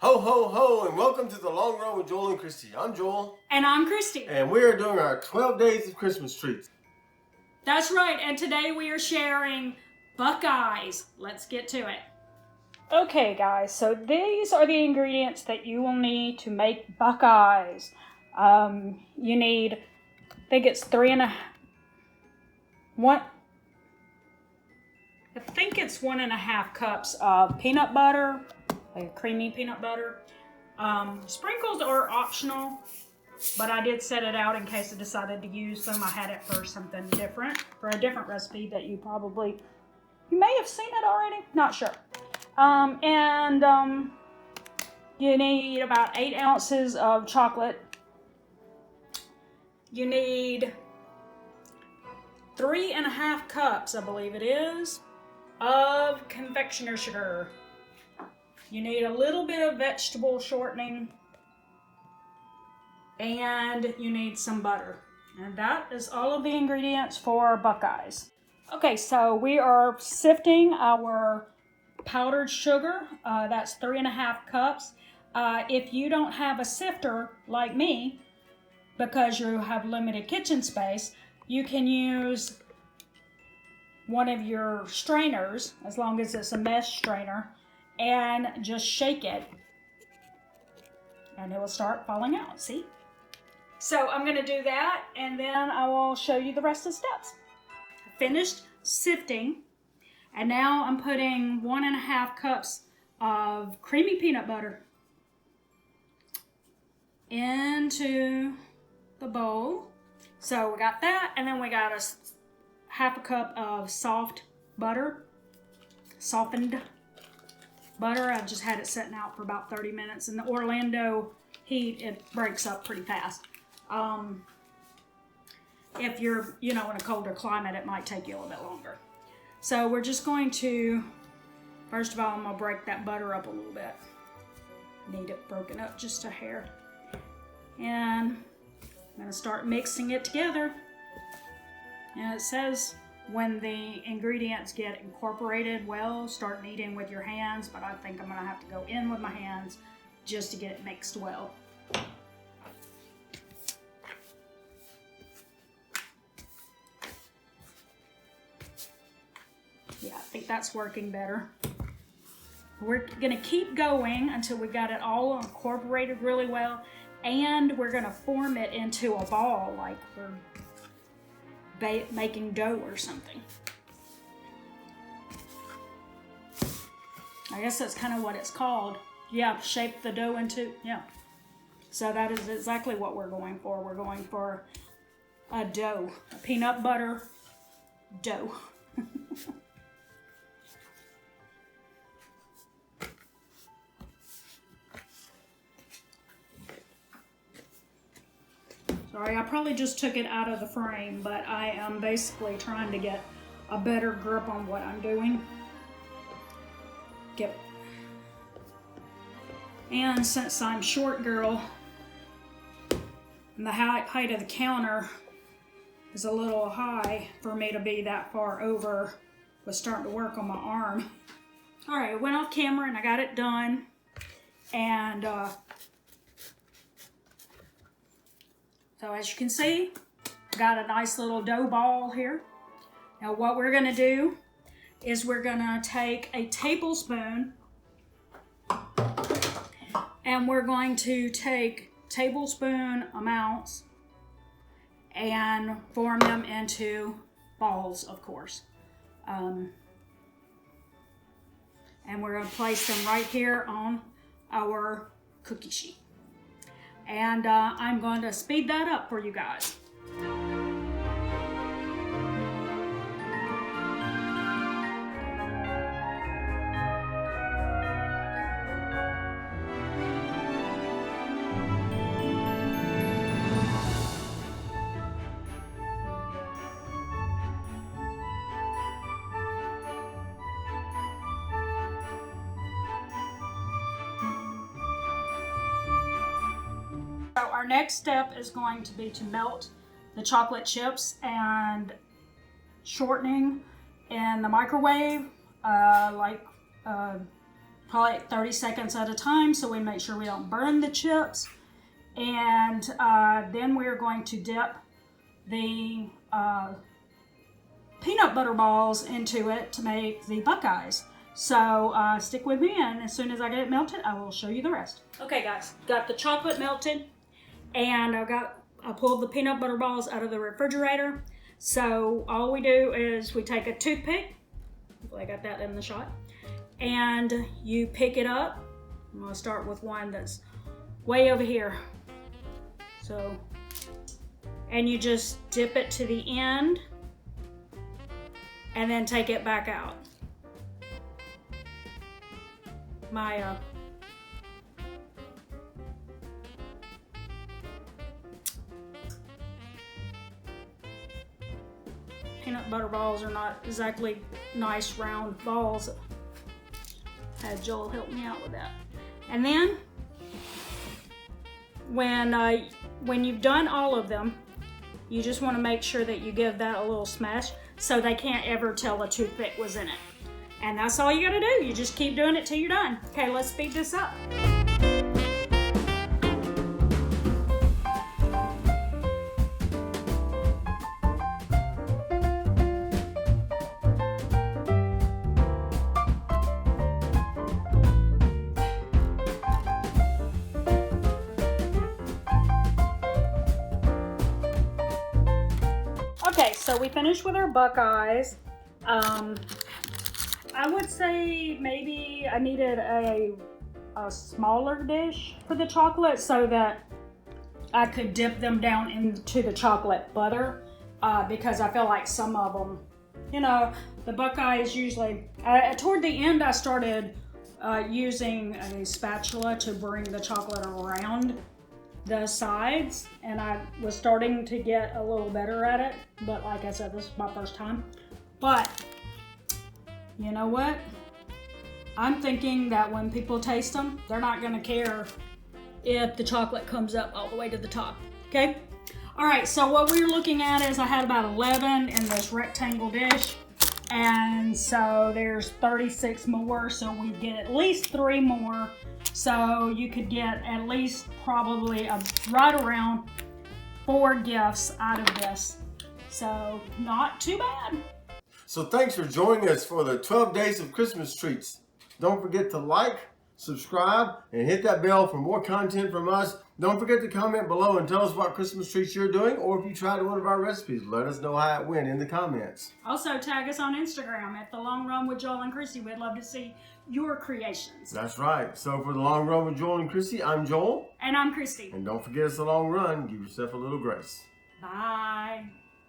Ho, ho, ho, and welcome to the Long Run with Joel and Christy. I'm Joel. And I'm Christy. And we are doing our 12 days of Christmas treats. That's right, and today we are sharing Buckeyes. Let's get to it. Okay, guys, so these are the ingredients that you will need to make Buckeyes. You need, I think it's 1.5 cups of peanut butter, like creamy peanut butter. Sprinkles are optional, but I did set it out in case I decided to use them. I had it for something different, for a different recipe that you may have seen it already, not sure. You need about 8 ounces of chocolate. You need 3.5 cups, I believe it is, of confectioner sugar. You need a little bit of vegetable shortening, and you need some butter. And that is all of the ingredients for Buckeyes. Okay, so we are sifting our powdered sugar. That's 3.5 cups. If you don't have a sifter like me, because you have limited kitchen space, you can use one of your strainers, as long as it's a mesh strainer, and just shake it, and it will start falling out, see? So I'm going to do that, and then I will show you the rest of the steps. I finished sifting, and now I'm putting 1.5 cups of creamy peanut butter into the bowl. So we got that, and then we got a 1/2 cup of soft butter, softened butter. I just had it sitting out for about 30 minutes. In the Orlando heat, it breaks up pretty fast. If you're, in a colder climate, it might take you a little bit longer. So we're just going to, first of all, I'm going to break that butter up a little bit. Need it broken up just a hair. And I'm going to start mixing it together. And it says when the ingredients get incorporated well, start kneading with your hands, but I think I'm going to have to go in with my hands just to get it mixed well. Yeah, I think that's working better. We're going to keep going until we got it all incorporated really well, and we're going to form it into a ball like we're making dough or something. I guess that's kind of what it's called. Yeah, shape the dough into, yeah. So that is exactly what we're going for. We're going for a dough, a peanut butter dough. Sorry, I probably just took it out of the frame, but I am basically trying to get a better grip on what I'm doing. And since I'm short girl, and the height of the counter is a little high for me to be that far over, was starting to work on my arm. All right, I went off camera and I got it done. And so as you can see, got a nice little dough ball here. Now what we're gonna do is we're gonna take a tablespoon and we're going to take tablespoon amounts and form them into balls, of course. And we're gonna place them right here on our cookie sheet. And I'm going to speed that up for you guys. So our next step is going to be to melt the chocolate chips and shortening in the microwave, like probably 30 seconds at a time, so we make sure we don't burn the chips. And then we're going to dip the peanut butter balls into it to make the Buckeyes. So stick with me, and as soon as I get it melted, I will show you the rest. Okay guys, got the chocolate melted, and I pulled the peanut butter balls out of the refrigerator. So all we do is we take a toothpick, hopefully I got that in the shot, and you pick it up. I'm gonna start with one that's way over here. So, and you just dip it to the end and then take it back out. My peanut butter balls are not exactly nice round balls. Had Joel help me out with that. And then when you've done all of them, you just want to make sure that you give that a little smash so they can't ever tell a toothpick was in it. And that's all you gotta do. You just keep doing it till you're done. Okay, let's speed this up. Okay, so we finished with our Buckeyes. I would say maybe I needed a smaller dish for the chocolate so that I could dip them down into the chocolate butter because I feel like some of them, you know, the Buckeyes usually, toward the end I started using a spatula to bring the chocolate around the sides, and I was starting to get a little better at it, but like I said, this is my first time. But you know what? I'm thinking that when people taste them, they're not gonna care if the chocolate comes up all the way to the top, okay? All right, so what we're looking at is I had about 11 in this rectangle dish, and so there's 36 more, so we get at least 3 more. So you could get at least probably right around 4 gifts out of this. So not too bad. So thanks for joining us for the 12 Days of Christmas Treats. Don't forget to like, subscribe, and hit that bell for more content from us. Don't forget to comment below and tell us what Christmas treats you're doing, or if you tried one of our recipes, let us know how it went in the comments. Also tag us on Instagram at The Long Run with Joel and Christy. We'd love to see your creations. That's right. So for The Long Run with Joel and Christy, I'm Joel. And I'm Christy. And don't forget it's a long run. Give yourself a little grace. Bye.